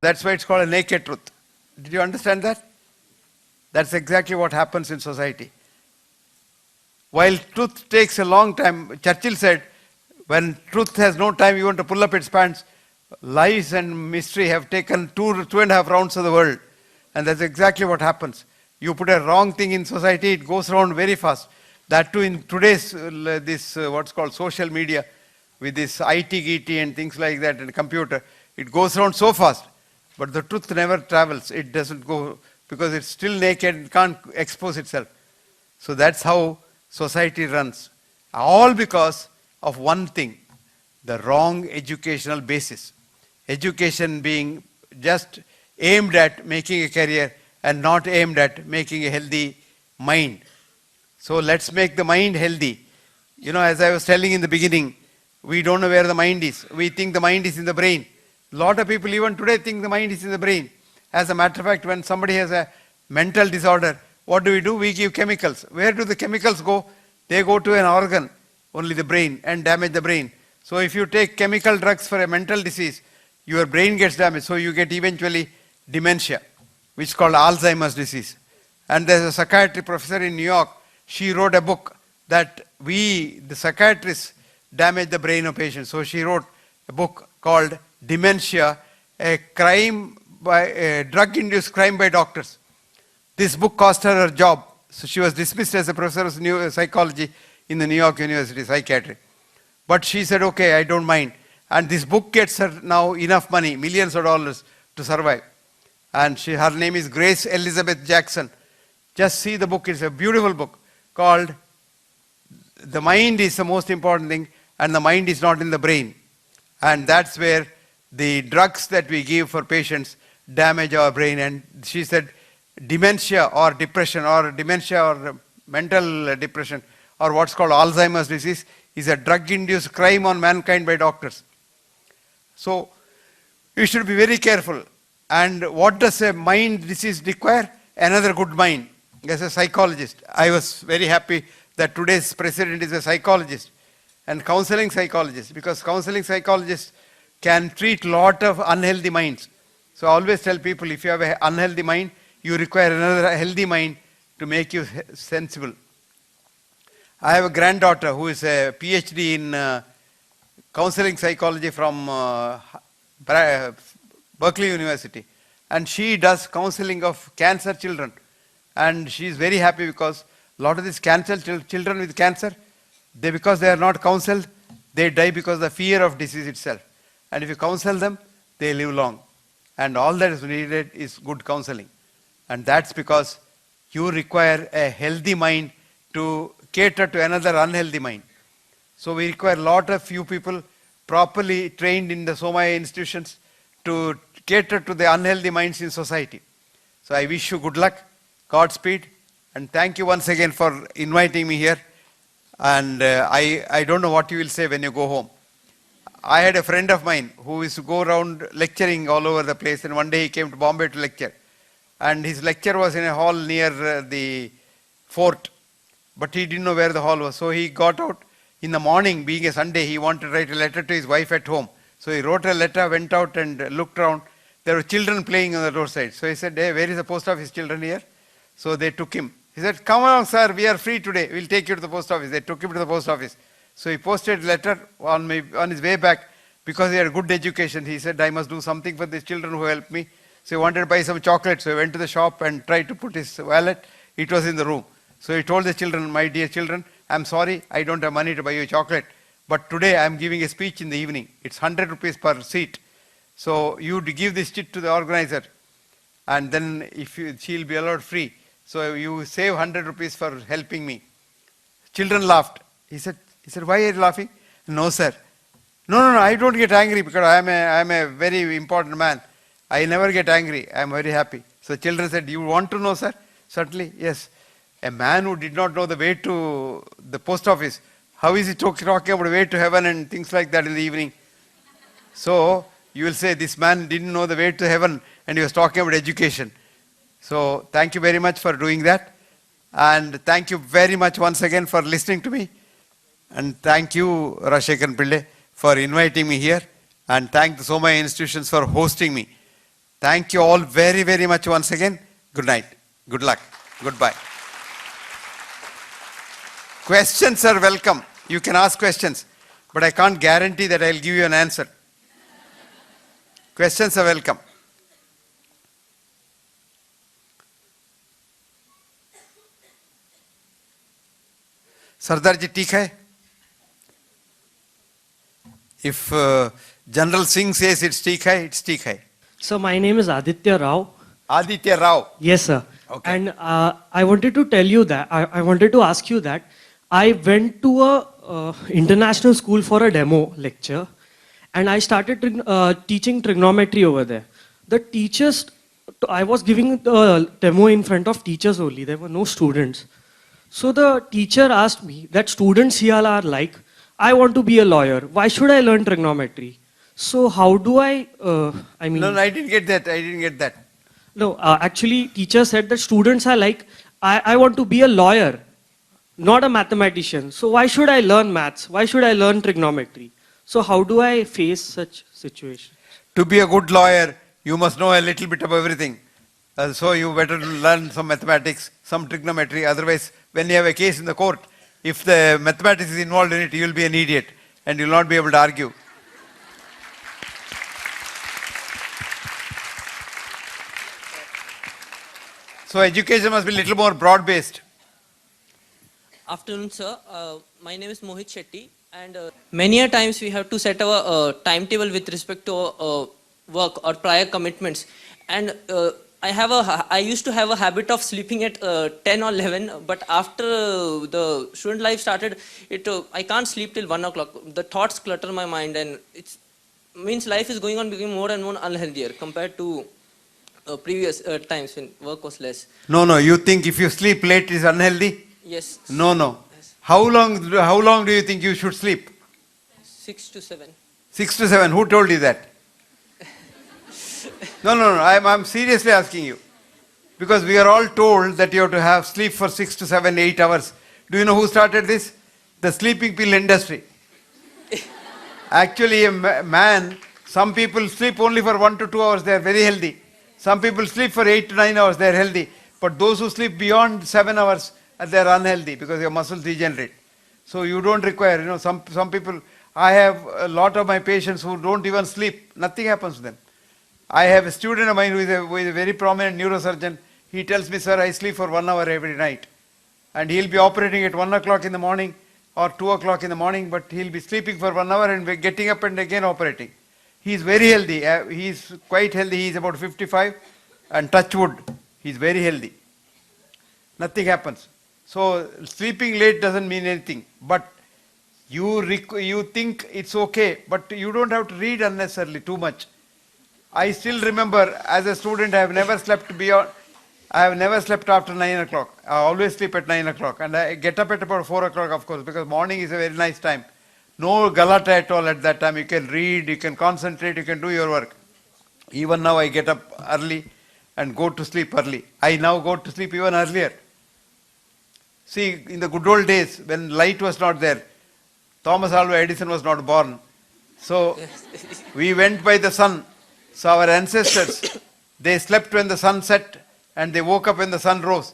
That's why it's called a naked truth. Did you understand that? That's exactly what happens in society. While truth takes a long time, Churchill said, when truth has no time even to pull up its pants, lies and mystery have taken two and a half rounds of the world. And that's exactly what happens. You put a wrong thing in society, it goes around very fast. That too in today's, what's called social media, with this IT and things like that, and computer, it goes around so fast. But the truth never travels. It doesn't go, because it's still naked, it can't expose itself. So that's how society runs. All because of one thing, the wrong educational basis. Education being just aimed at making a career and not aimed at making a healthy mind. So let's make the mind healthy. You know, as I was telling in the beginning, we don't know where the mind is. We think the mind is in the brain. A lot of people even today think the mind is in the brain. As a matter of fact, when somebody has a mental disorder, what do? We give chemicals. Where do the chemicals go? They go to an organ, only the brain, and damage the brain. So if you take chemical drugs for a mental disease, your brain gets damaged. So you get eventually dementia, which is called Alzheimer's disease. And there's a psychiatry professor in New York. She wrote a book that the psychiatrists, damage the brain of patients. So she wrote a book called Dementia, a drug-induced crime by doctors. This book cost her job. So she was dismissed as a professor of psychology in the New York University, psychiatry. But she said, okay, I don't mind. And this book gets her now enough money, millions of dollars, to survive. And her name is Grace Elizabeth Jackson. Just see the book. It's a beautiful book called The Mind is the Most Important Thing, and the mind is not in the brain. And that's where the drugs that we give for patients damage our brain. And she said dementia or depression or dementia or mental depression or what's called Alzheimer's disease is a drug-induced crime on mankind by doctors. So we should be very careful. And what does a mind disease require? Another good mind. As a psychologist, I was very happy that today's president is a psychologist and counseling psychologist, because counseling psychologists can treat a lot of unhealthy minds. So I always tell people, if you have an unhealthy mind, you require another healthy mind to make you sensible. I have a granddaughter who is a PhD in counseling psychology from Berkeley University, and she does counseling of cancer children. And she is very happy because a lot of these children with cancer, because they are not counseled, they die because of the fear of disease itself. And if you counsel them, they live long. And all that is needed is good counseling. And that's because you require a healthy mind to cater to another unhealthy mind. So we require a lot of few people properly trained in the Somaya institutions to cater to the unhealthy minds in society. So I wish you good luck, Godspeed, and thank you once again for inviting me here. And I don't know what you will say when you go home. I had a friend of mine who used to go around lecturing all over the place, and one day he came to Bombay to lecture. And his lecture was in a hall near the fort, but he didn't know where the hall was. So he got out in the morning, being a Sunday, he wanted to write a letter to his wife at home. So he wrote a letter, went out and looked around. There were children playing on the roadside. So he said, hey, where is the post office children here? So they took him. He said, come along, sir, we are free today. We'll take you to the post office. They took him to the post office. So he posted a letter on his way back. Because he had a good education, he said, I must do something for these children who helped me. So he wanted to buy some chocolate. So he went to the shop and tried to put his wallet. It was in the room. So he told the children, my dear children, I'm sorry, I don't have money to buy you chocolate. But today I'm giving a speech in the evening. It's 100 rupees per seat. So you give this chit to the organizer. And then she'll be allowed free. So you save 100 rupees for helping me. Children laughed. He said, why are you laughing? No, sir. No, I don't get angry because I'm a very important man. I never get angry. I'm very happy. So children said, do you want to know, sir? Certainly, yes. A man who did not know the way to the post office, how is he talking about the way to heaven and things like that in the evening? So you will say, this man didn't know the way to heaven and he was talking about education. So thank you very much for doing that. And thank you very much once again for listening to me. And thank you, Rajshekhar Pillai, for inviting me here. And thank the Somaya institutions for hosting me. Thank you all very, very much once again. Good night. Good luck. Goodbye. Questions are welcome. You can ask questions, but I can't guarantee that I'll give you an answer. Questions are welcome. Sardar ji, ठीक है? If General Singh says it's ठीक है, it's ठीक है. So my name is Aditya Rao. Aditya Rao. Yes, sir. Okay. And I wanted to tell you that, I wanted to ask you that I went to a international school for a demo lecture and I started teaching trigonometry over there. The teachers, I was giving the demo in front of teachers only, there were no students. So the teacher asked me that students here are like, I want to be a lawyer, why should I learn trigonometry? So how do I mean... No, I didn't get that. I didn't get that. No, actually, teacher said that students are like, I want to be a lawyer, not a mathematician. So why should I learn maths? Why should I learn trigonometry? So how do I face such situation? To be a good lawyer, you must know a little bit of everything. So you better learn some mathematics, some trigonometry. Otherwise, when you have a case in the court, if the mathematics is involved in it, you will be an idiot and you will not be able to argue. So education must be a little more broad-based. Afternoon, sir. My name is Mohit Shetty, and many a times we have to set our timetable with respect to work or prior commitments. And I used to have a habit of sleeping at 10 or 11, but after the student life started, I can't sleep till 1 o'clock. The thoughts clutter my mind, and it means life is going on becoming more and more unhealthier compared to previous times when work was less. No, you think if you sleep late is unhealthy? Yes. No. Yes. How long do you think you should sleep? 6 to 7. 6 to 7. Who told you that? No. I'm seriously asking you. Because we are all told that you have to have sleep for 6 to 7, 8 hours. Do you know who started this? The sleeping pill industry. Actually, a man, some people sleep only for 1 to 2 hours, they are very healthy. Some people sleep for 8 to 9 hours, they are healthy. But those who sleep beyond 7 hours, they are unhealthy because your muscles degenerate. So you don't require, some people, I have a lot of my patients who don't even sleep. Nothing happens to them. I have a student of mine who is a very prominent neurosurgeon. He tells me, sir, I sleep for 1 hour every night. And he'll be operating at 1 o'clock in the morning or 2 o'clock in the morning, but he'll be sleeping for 1 hour and getting up and again operating. He's very healthy. He's quite healthy. He's about 55 and touch wood. He's very healthy. Nothing happens. So sleeping late doesn't mean anything. But you think it's okay, but you don't have to read unnecessarily too much. I still remember as a student, I have never slept after 9 o'clock. I always sleep at 9 o'clock and I get up at about 4 o'clock, of course, because morning is a very nice time. No galata at all at that time. You can read, you can concentrate, you can do your work. Even now I get up early and go to sleep early. I now go to sleep even earlier. See, in the good old days when light was not there, Thomas Alva Edison was not born. So we went by the sun. So our ancestors, they slept when the sun set and they woke up when the sun rose.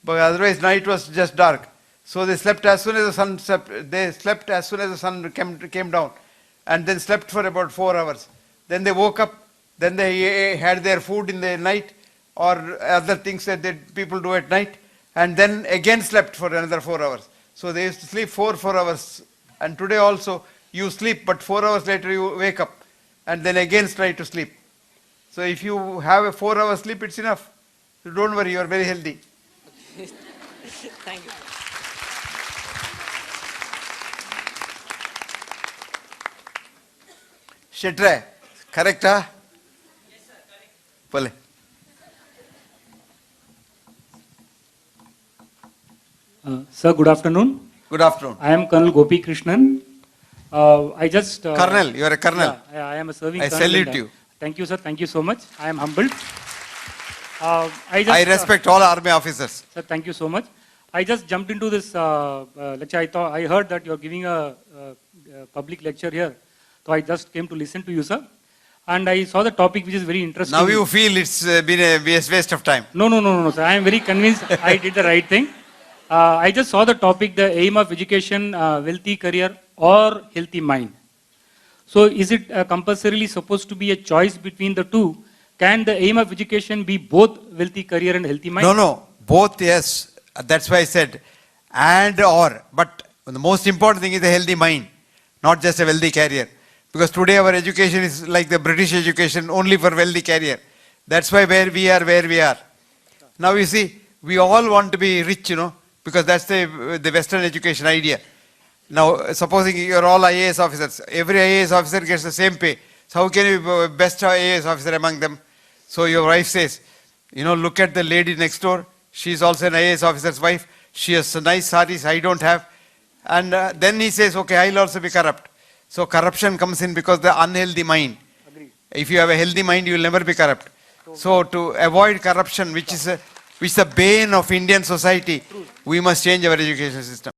But otherwise night was just dark. So they slept as soon as the sun set. They slept as soon as the sun came down and then slept for about 4 hours. Then they woke up, then they had their food in the night or other things that people do at night, and then again slept for another 4 hours. So they used to sleep 4 hours. And today also you sleep, but 4 hours later you wake up and then again try to sleep. So if you have a 4 hour sleep, it's enough. So don't worry, you are very healthy. Thank you. Shetre, correct, huh? Yes, sir, correct. Pale. Sir, good afternoon. Good afternoon. I am Colonel Gopi Krishnan. I just... Colonel, you are a colonel. Yeah, I am a serving I colonel. salute you. Thank you, sir. Thank you so much. I am humbled. I respect all army officers. Sir, thank you so much. I just jumped into this lecture. I heard that you are giving a public lecture here. So I just came to listen to you, sir. and I saw the topic which is very interesting. Now you feel it's been a waste of time. No, sir. I am very convinced I did the right thing. I just saw the topic, the aim of education, wealthy career or healthy mind. So is it compulsorily supposed to be a choice between the two? Can the aim of education be both wealthy career and healthy mind? No, both, yes. That's why I said and or. But the most important thing is a healthy mind, not just a wealthy career. Because today our education is like the British education, only for wealthy career. That's why where we are. Now you see, we all want to be rich, because that's the Western education idea. Now, supposing you're all IAS officers, every IAS officer gets the same pay. So how can you be best IAS officer among them? So your wife says, look at the lady next door. She's also an IAS officer's wife. She has nice saris, I don't have. And then he says, okay, I'll also be corrupt. So corruption comes in because the unhealthy mind. Agreed. If you have a healthy mind, you will never be corrupt. So to avoid corruption, which is the bane of Indian society, we must change our education system.